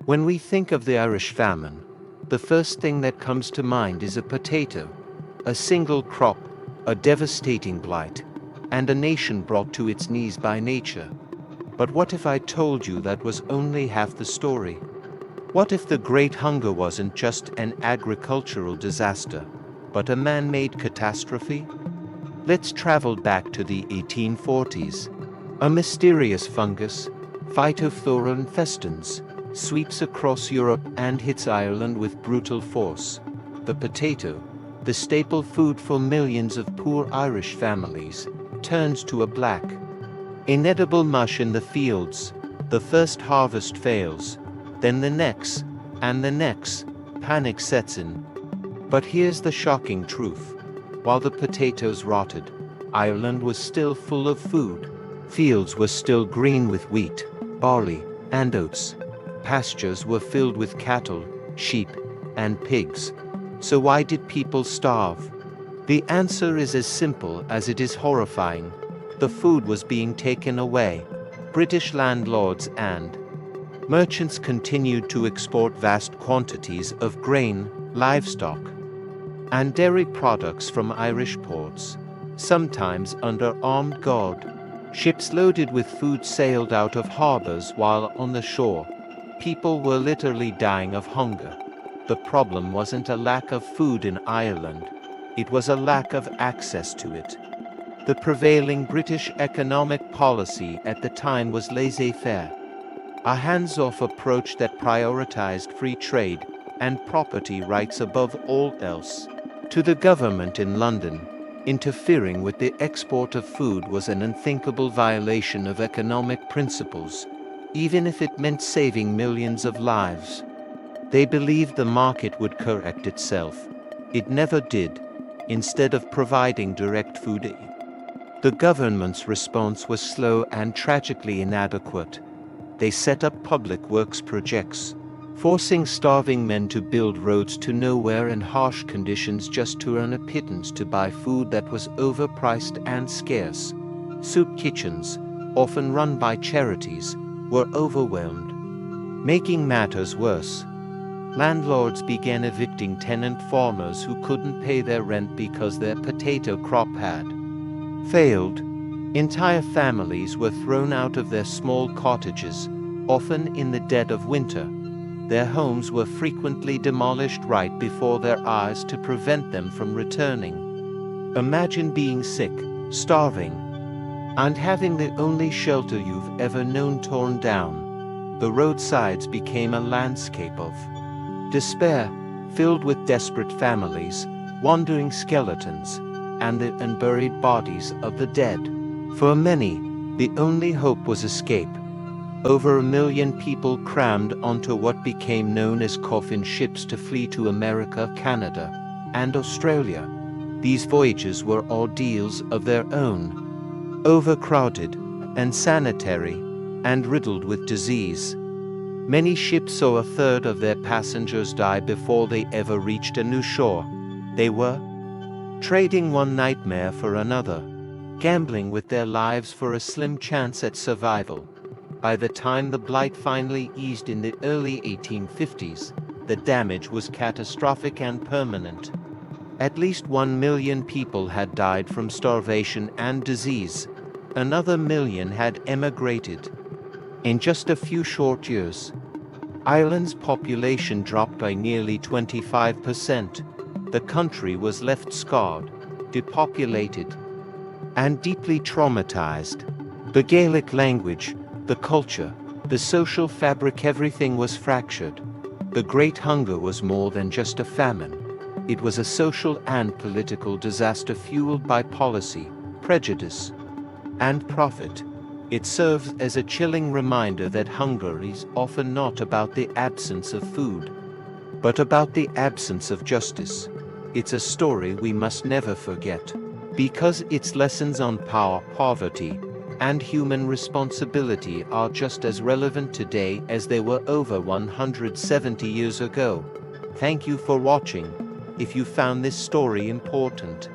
When we think of the Irish famine, the first thing that comes to mind is a potato, a single crop, a devastating blight, and a nation brought to its knees by nature. But what if I told you that was only half the story? What if the Great Hunger wasn't just an agricultural disaster, but a man-made catastrophe? Let's travel back to the 1840s. A mysterious fungus, Phytophthora infestans, sweeps across Europe and hits Ireland with brutal force. The potato, the staple food for millions of poor Irish families, turns to a black, inedible mush in the fields. The first harvest fails, then the next, and the next. Panic sets in. But here's the shocking truth. While the potatoes rotted, Ireland was still full of food. Fields were still green with wheat, barley, and oats. Pastures were filled with cattle, sheep, and pigs. So why did people starve? The answer is as simple as it is horrifying. The food was being taken away. British landlords and merchants continued to export vast quantities of grain, livestock, and dairy products from Irish ports, sometimes under armed guard. Ships loaded with food sailed out of harbors while on the shore. People were literally dying of hunger. The problem wasn't a lack of food in Ireland, it was a lack of access to it. The prevailing British economic policy at the time was laissez-faire, a hands-off approach that prioritized free trade and property rights above all else. To the government in London, interfering with the export of food was an unthinkable violation of economic principles, even if it meant saving millions of lives. They believed the market would correct itself. It never did. Instead of providing direct food aid, the government's response was slow and tragically inadequate. They set up public works projects, forcing starving men to build roads to nowhere in harsh conditions just to earn a pittance to buy food that was overpriced and scarce. Soup kitchens, often run by charities, were overwhelmed. Making matters worse, landlords began evicting tenant farmers who couldn't pay their rent because their potato crop had failed. Entire families were thrown out of their small cottages, often in the dead of winter. Their homes were frequently demolished right before their eyes to prevent them from returning. Imagine being sick, starving, and having the only shelter you've ever known torn down. The roadsides became a landscape of despair, filled with desperate families, wandering skeletons, and the unburied bodies of the dead. For many, the only hope was escape. Over 1 million people crammed onto what became known as coffin ships to flee to America, Canada, and Australia. These voyages were ordeals of their own, overcrowded, unsanitary, and riddled with disease. Many ships saw a third of their passengers die before they ever reached a new shore. They were trading one nightmare for another, gambling with their lives for a slim chance at survival. By the time the blight finally eased in the early 1850s, the damage was catastrophic and permanent. At least 1 million people had died from starvation and disease. Another million had emigrated. In just a few short years, Ireland's population dropped by nearly 25%. The country was left scarred, depopulated, and deeply traumatized. The Gaelic language, the culture, the social fabric, everything was fractured. The Great Hunger was more than just a famine. It was a social and political disaster fueled by policy, prejudice, and profit. It serves as a chilling reminder that hunger is often not about the absence of food, but about the absence of justice. It's a story we must never forget, because its lessons on power, poverty, and human responsibility are just as relevant today as they were over 170 years ago. Thank you for watching. If you found this story important,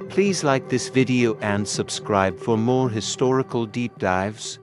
please like this video and subscribe for more historical deep dives.